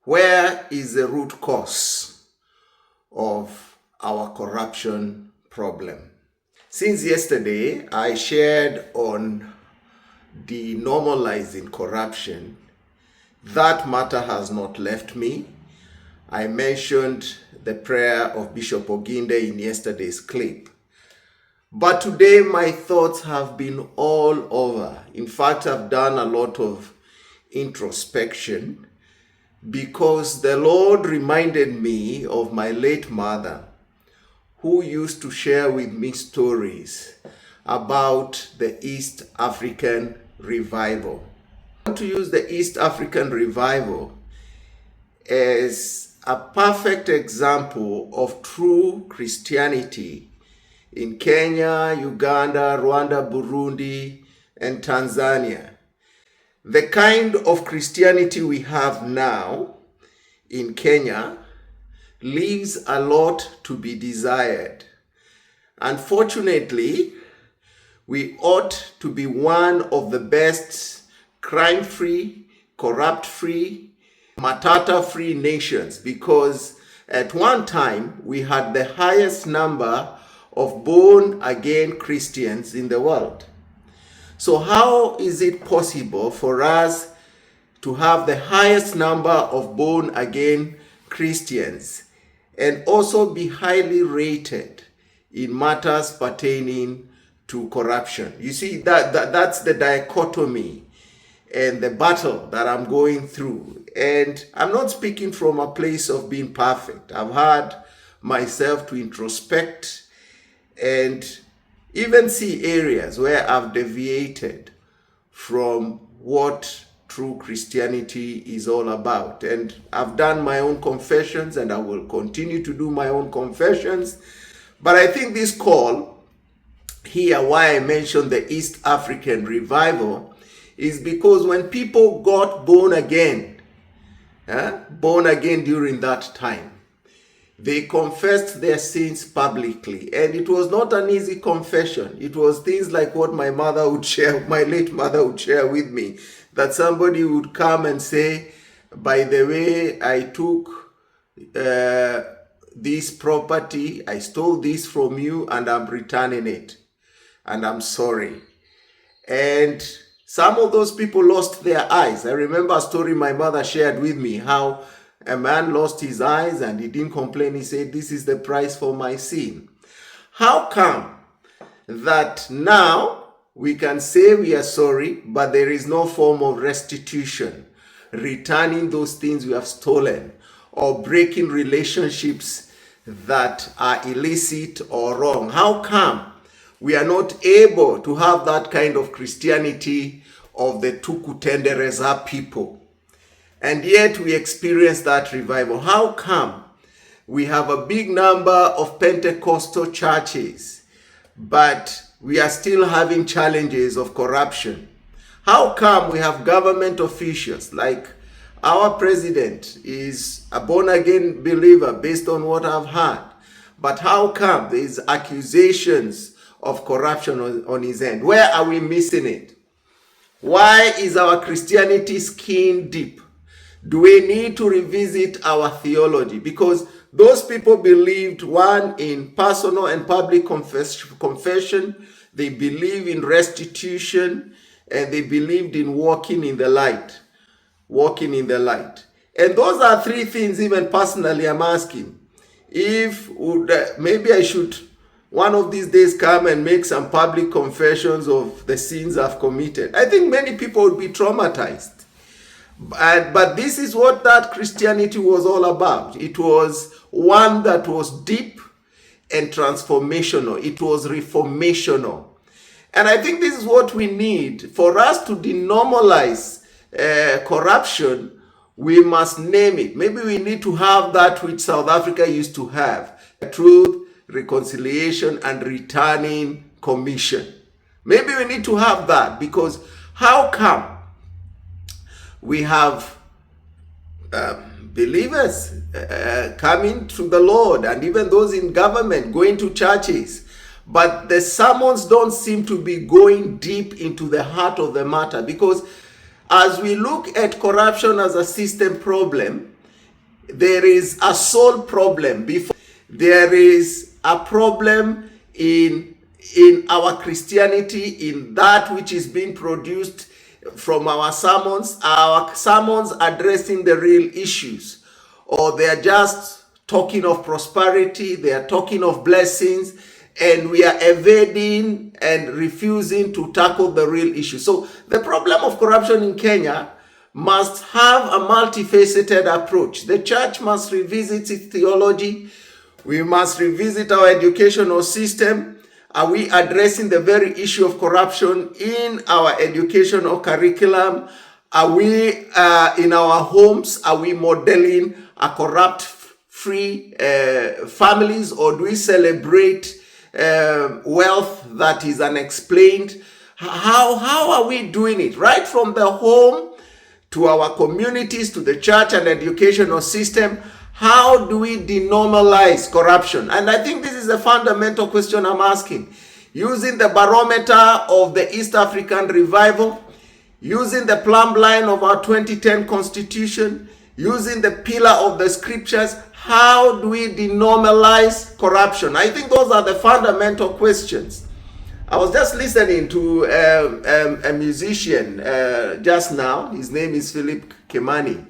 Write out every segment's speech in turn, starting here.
Where is the root cause of our corruption problem? Since yesterday, I shared on denormalizing corruption. That matter has not left me. I mentioned the prayer of Bishop Oginde in yesterday's clip. But today my thoughts have been all over. In fact, I've done a lot of introspection because the Lord reminded me of my late mother, who used to share with me stories about the East African revival. I want to use the East African revival as a perfect example of true Christianity in Kenya, Uganda, Rwanda, Burundi, and Tanzania. The kind of Christianity we have now in Kenya leaves a lot to be desired. Unfortunately, we ought to be one of the best crime-free, corrupt-free, matata-free nations because at one time we had the highest number of born-again Christians in the world. So how is it possible for us to have the highest number of born-again Christians and also be highly rated in matters pertaining to corruption? You see, that's the dichotomy and the battle that I'm going through. And I'm not speaking from a place of being perfect. I've had myself to introspect and even see areas where I've deviated from what true Christianity is all about. And I've done my own confessions and I will continue to do my own confessions. But I think this call here, why I mentioned the East African revival, is because when people got born again during that time, they confessed their sins publicly. And it was not an easy confession. It was things like what my mother would share, my late mother would share with me, that somebody would come and say, by the way, I took this property, I stole this from you, and I'm returning it. And I'm sorry. And some of those people lost their eyes. I remember a story my mother shared with me, how a man lost his eyes and he didn't complain. He said, this is the price for my sin. How come that now we can say we are sorry, but there is no form of restitution, returning those things we have stolen, or breaking relationships that are illicit or wrong? How come we are not able to have that kind of Christianity of the Tukutendereza people? And yet we experience that revival. How come we have a big number of Pentecostal churches, but we are still having challenges of corruption? How come we have government officials, like our president is a born-again believer based on what I've heard, but how come there is accusations of corruption on his end? Where are we missing it? Why is our Christianity skin deep? Do we need to revisit our theology? Because those people believed, one, in personal and public confession, they believe in restitution, and they believed in walking in the light. Walking in the light. And those are three things, even personally, I'm asking. If maybe I should one of these days come and make some public confessions of the sins I've committed. I think many people would be traumatized. But this is what that Christianity was all about. It was one that was deep and transformational. It was reformational. And I think this is what we need. For us to denormalize corruption, we must name it. Maybe we need to have that which South Africa used to have: truth, reconciliation, and returning commission. Maybe we need to have that, because how come we have believers coming to the Lord, and even those in government going to churches, but the sermons don't seem to be going deep into the heart of the matter? Because as we look at corruption as a system problem, there is a soul problem. Before there is a problem in our Christianity, in that which is being produced from our sermons addressing the real issues, or they are just talking of prosperity, they are talking of blessings, and we are evading and refusing to tackle the real issue. So the problem of corruption in Kenya must have a multifaceted approach. The church must revisit its theology. We must revisit our educational system. Are we addressing the very issue of corruption in our educational curriculum? Are we in our homes? Are we modeling a corrupt-free families, or do we celebrate wealth that is unexplained? How are we doing it? Right from the home to our communities, to the church and educational system, how do we denormalize corruption? And I think this is a fundamental question I'm asking. Using the barometer of the East African revival, using the plumb line of our 2010 constitution, using the pillar of the scriptures, how do we denormalize corruption? I think those are the fundamental questions. I was just listening to a musician just now. His name is Philip Kimani,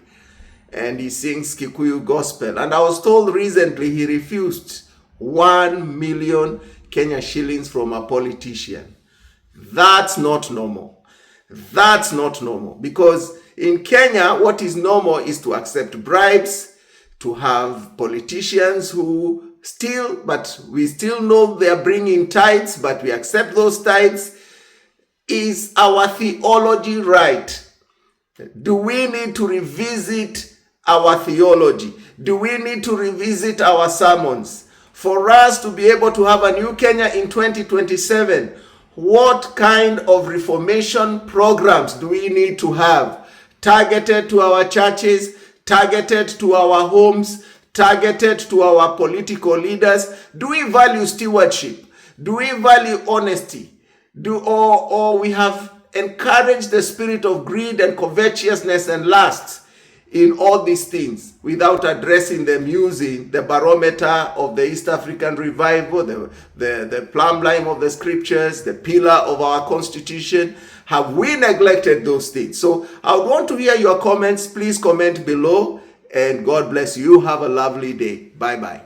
and he sings Kikuyu gospel. And I was told recently he refused 1 million Kenya shillings from a politician. That's not normal. That's not normal. Because in Kenya, what is normal is to accept bribes, to have politicians who we still know they are bringing tithes, but we accept those tithes. Is our theology right? Do we need to revisit our theology? Do we need to revisit our sermons? For us to be able to have a new Kenya in 2027, what kind of reformation programs do we need to have? Targeted to our churches, targeted to our homes, targeted to our political leaders. Do we value stewardship? Do we value honesty? Or we have encouraged the spirit of greed and covetousness and lust in all these things without addressing them using the barometer of the East African revival, the plumb line of the scriptures, the pillar of our constitution? Have we neglected those things? So I would want to hear your comments. Please comment below, and God bless you. Have a lovely day. Bye-bye.